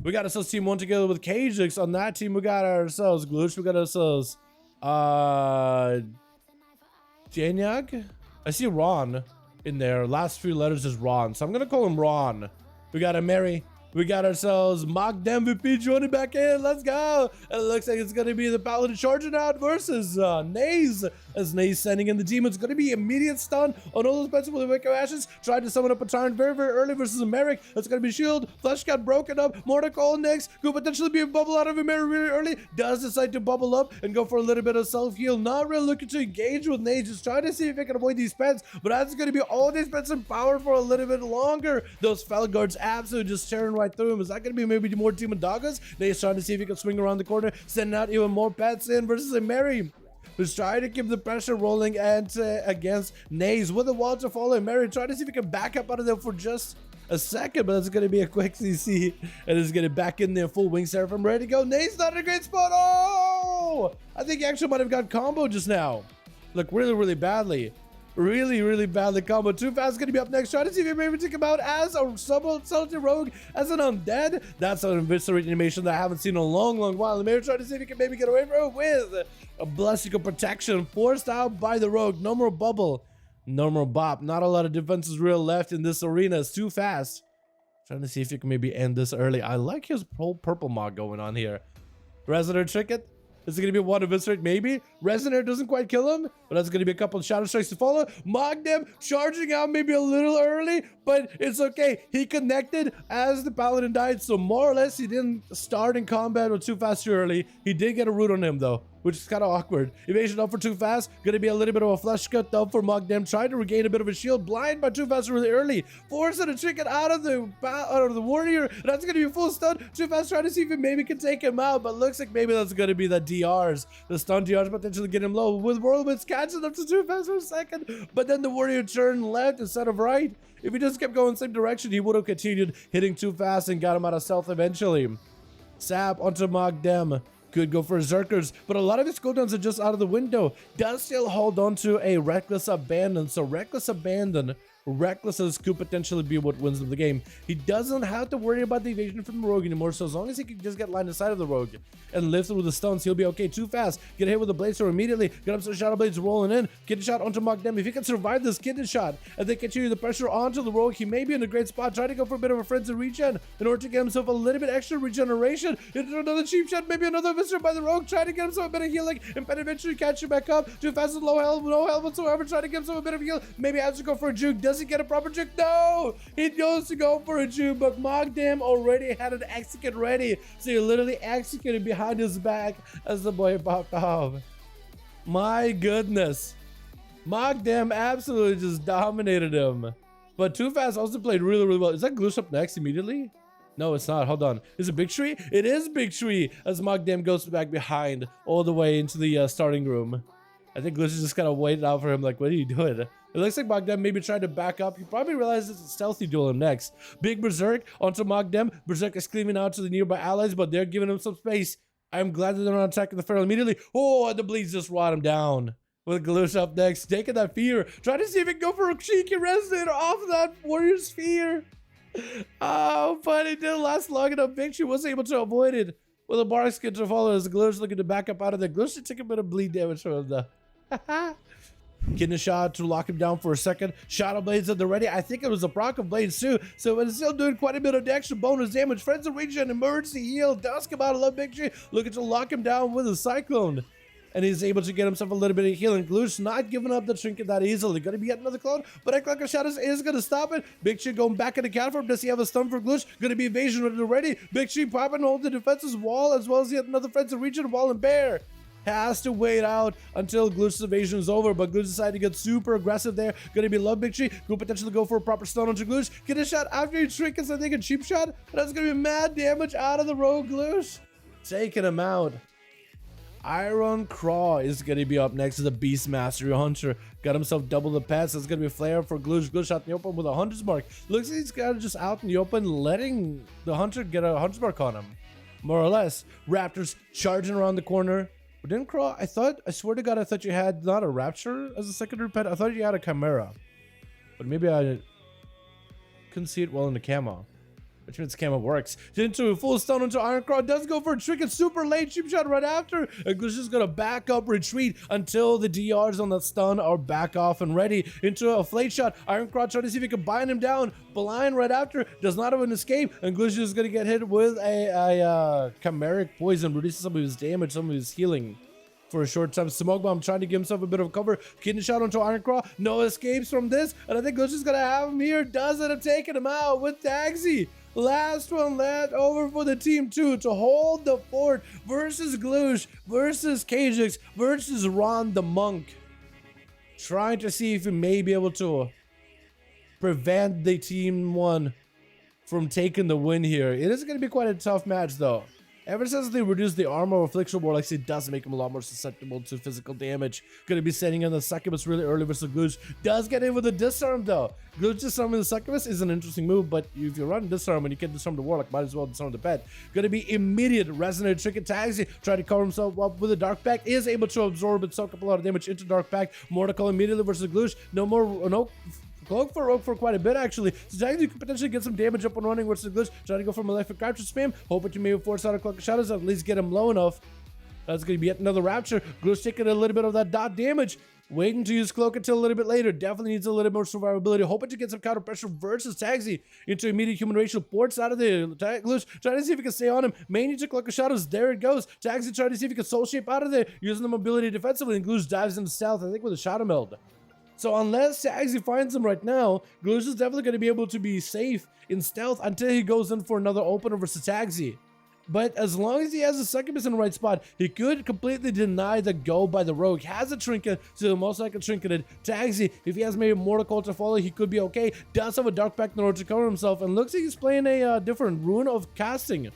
We got ourselves team 1 together with Kajix. On that team, we got ourselves Gloosh. We got ourselves Janyag. I see Ron in there. Last few letters is Ron, so I'm gonna call him Ron. We got a Mary. We got ourselves Mock MVP joining back in. Let's go. And it looks like it's going to be the Paladin charging out versus Naze. As Naze sending in the demon. It's going to be immediate stun on all those pets with the Wake of Ashes. Tried to summon up a Tyrant very, very early versus a Merrick. It's going to be shield. Flesh got broken up. Mordecall next. Could potentially be a bubble out of a Merrick really early. Does decide to bubble up and go for a little bit of self-heal. Not really looking to engage with Naze. Just trying to see if he can avoid these pets. But that's going to be all these pets in power for a little bit longer. Those Felguards absolutely just tearing right through him. Is that going to be maybe more Demon Doggas? Nate's trying to see if he can swing around the corner, sending out even more pets in versus a Mary, who's trying to keep the pressure rolling and against Naze with the wall to follow. Mary trying to see if he can back up out of there for just a second, but it's going to be a quick CC, and it's going to back in there full wing Seraphim ready to go. Naze not in a great spot. Oh, I think he actually might have got combo just now. Look, really badly. Really badly combo. Too Fast going to be up next. Try to see if you maybe take him out as a solitary rogue, as an undead. That's an eviscerate animation that I haven't seen in a long while. Maybe try to see if you can maybe get away from it with a blessing of protection. Forced out by the rogue. No more bubble. No more bop. Not a lot of defenses real left in this arena. It's Too Fast. Trying to see if you can maybe end this early. I like his whole purple mod going on here. Resonator Trinket. Is it going to be one eviscerate? Maybe. Resonator doesn't quite kill him, but that's going to be a couple of Shadow Strikes to follow. Mogdem charging out maybe a little early, but it's okay. He connected as the Paladin died, so more or less he didn't start in combat with Too Fast too early. He did get a root on him though, which is kind of awkward. Evasion up for Too Fast. Going to be a little bit of a flesh cut though for Mogdem. Trying to regain a bit of a shield. Blind by Too Fast really early. Forcing a Trinket out of the warrior. That's going to be a full stun. Too Fast trying to see if he maybe can take him out, but looks like maybe that's going to be the DRs. The stun DRs potentially get him low. With Whirlwinds catching up to Too Fast for a second, but then the warrior turned left instead of right. If he just kept going the same direction, he would have continued hitting Too Fast and got him out of stealth eventually. Sap onto Mogdem. Could go for Zerkers, but a lot of his cooldowns are just out of the window. Does still hold on to a Reckless Abandon. So Reckless Abandon, Recklesses could potentially be what wins the game. He doesn't have to worry about the evasion from the rogue anymore, so as long as he can just get line of sight of the rogue and live through the stuns, he'll be okay. Too Fast, get hit with the blade sword immediately, get up to the Shadow Blades rolling in, kidney shot onto Mogdem. If he can survive this kidney shot and then continue the pressure onto the rogue, he may be in a great spot. Try to go for a bit of a frenzy regen in order to get himself a little bit extra regeneration. Into another cheap shot, maybe another visitor by the rogue, trying to get himself a bit of healing and then eventually catch you back up. Too Fast with low health, no health whatsoever, trying to give himself a bit of heal. Maybe has to go for a juke. Does he get a proper juke? No! He goes to go for a juke, but Mogdem already had an execute ready. So he literally executed behind his back as the boy popped off. My goodness. Mogdem absolutely just dominated him. But Too Fast also played really well. Is that Gloosh up next immediately? No, it's not. Hold on. Is it Big Tree? It is Big Tree as Mogdem goes back behind all the way into the starting room. I think Gloosh is just kind of waiting out for him like, what are you doing? It looks like Mogdem maybe tried to back up. He probably realized it's a stealthy duel next. Big Berserk onto Mogdem. Berserk is cleaving out to the nearby allies, but they're giving him some space. I'm glad that they're not attacking the Pharaoh immediately. Oh, and the bleeds just rot him down. With Gloosh up next, taking that fear. Trying to see if he can go for a cheeky resonator off of that warrior's fear. Oh, but it didn't last long enough. Victory was able to avoid it. With a bark skin to follow as Gloosh looking to back up out of there. Gloosh should take a bit of bleed damage from him though. Kidney shot to lock him down for a second. Shadow Blades at the ready. I think it was a proc of Blades too. So it's still doing quite a bit of extra bonus damage. Friends of Regen, emergency heal. Does come out of love victory. Looking to lock him down with a Cyclone. And he's able to get himself a little bit of healing. Gloosh not giving up the trinket that easily. Gonna be yet another clone, but Echo Shadows is gonna stop it. Big Tree going back in the counter. Does he have a stun for Gloosh? Gonna be evasion already. Big Tree popping hold the defense's wall as well as yet another Friends of Region wall and bear. Has to wait out until Gloosh's evasion is over, but Gloosh decided to get super aggressive there. Gonna be love Big Tree. Could potentially go for a proper stun onto Gloosh. Get a shot after he trinkets, I think a cheap shot. That's gonna be mad damage out of the rogue Gloosh. Taking him out. Iron Craw is going to be up next as a Beastmaster Hunter. Got himself double the pets. That's going to be a flare for Gloosh. Gloosh out in the open with a Hunter's Mark. Looks like he's got just out in the open, letting the Hunter get a Hunter's Mark on him. More or less. Raptors charging around the corner. But didn't Craw, I swear to God, I thought you had not a Rapture as a secondary pet. I thought you had a Chimera. But maybe I couldn't see it well in the camo. which means Kama works. Into a full stun into Ironclaw, does go for a trick and super late cheap shot right after. And Glitch is gonna back up, retreat until the DRs on that stun are back off and ready. Into a flate shot, Ironclaw trying to see if he can bind him down. Blind right after, does not have an escape, and Glitch is gonna get hit with a chimeric poison, reduces some of his damage, some of his healing. For a short time, Smoke Bomb trying to give himself a bit of cover. Kidney shot onto Ironclaw. No escapes from this. And I think Glitch is going to have him here. Does end up taking him out with Taxi. Last one left over for the team 2 to hold the fort versus Gloosh versus Kajix versus Ron the Monk. Trying to see if he may be able to prevent the team 1 from taking the win here. It is going to be quite a tough match though. Ever since they reduced the armor affliction warlocks, it does make him a lot more susceptible to physical damage. Gonna be setting in the succubus really early versus Gloosh. Does get in with a disarm though. Gloosh disarming the succubus is an interesting move, but if you run disarm and you can disarm the warlock, might as well disarm the pet. Gonna be immediate resonant trick attacks. Try to cover himself up with a dark pact. Is able to absorb and soak up a lot of damage into dark pact. Mortical immediately versus Gloosh. No Cloak for Rogue for quite a bit actually. So Jags, you could potentially get some damage up and running versus Glitch. Trying to go for Malefic Rapture spam. Hoping to maybe force out a Cloak of Shadows, at least get him low enough. That's going to be yet another Rapture. Glitch taking a little bit of that dot damage. Waiting to use Cloak until a little bit later. Definitely needs a little more survivability. Hoping to get some counter pressure versus Taxi into immediate human racial ports out of the Glitch. Trying to see if he can stay on him. May need to Cloak of Shadows. There it goes. Taxi trying to see if he can soul shape out of there. Using the mobility defensively. And Glitch dives into stealth, I think with a Shadow Meld. So unless Taxi finds him right now, Glitch is definitely going to be able to be safe in stealth until he goes in for another opener versus Taxi. But as long as he has a succubus in the right spot, he could completely deny the go by the rogue. He has a trinket, so most likely trinketed. Taxi, if he has maybe Mortal Coil to follow, he could be okay. Does have a Dark Pact in order to cover himself, and looks like he's playing a different rune of casting.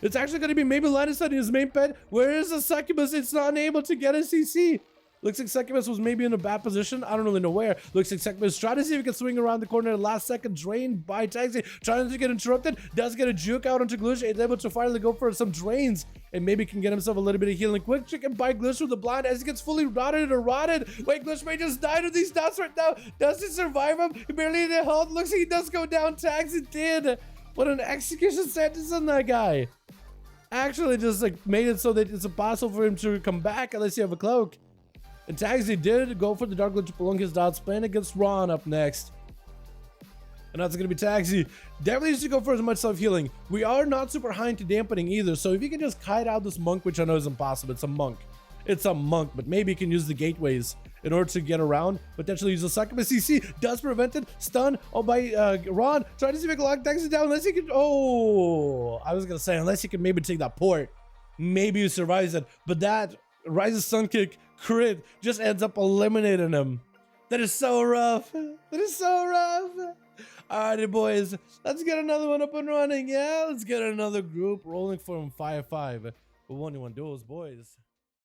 It's actually going to be maybe Lannister in his main pet. Where is the succubus? It's not able to get a CC. Looks like Succubus was maybe in a bad position. I don't really know where. Looks like Succubus trying to see if he can swing around the corner at the last second. Drained by Taxi. Trying to get interrupted. Does get a juke out onto Glitch. Is able to finally go for some drains. And maybe can get himself a little bit of healing. Quick chicken by Glitch with the blind as he gets fully rotted or rotted. Wait, Glitch may just die to these dots right now. Does he survive him? He barely in health. Looks like he does go down. Taxi did. What an execution sentence on that guy. Actually just like made it so that it's impossible for him to come back unless you have a cloak. And Taxi did go for the Dark Glitch to prolong his dots, playing against Ron up next. And that's going to be Taxi. Definitely needs to go for as much self-healing. We are not super high into dampening either, so if you can just kite out this monk, which I know is impossible, it's a monk. It's a monk, but maybe you can use the gateways in order to get around. Potentially use a succubus CC. Does prevent it. Stun by Ron. Trying to see if he can lock Taxi down. Unless he can... Oh! I was going to say, unless he can maybe take that port. Maybe he survives it. But that Rise's Sun Kick crit just ends up eliminating him. That is so rough. That is so rough. Alrighty, boys. Let's get another one up and running. Yeah, let's get another group rolling from 5v5 1v1 Duels, boys.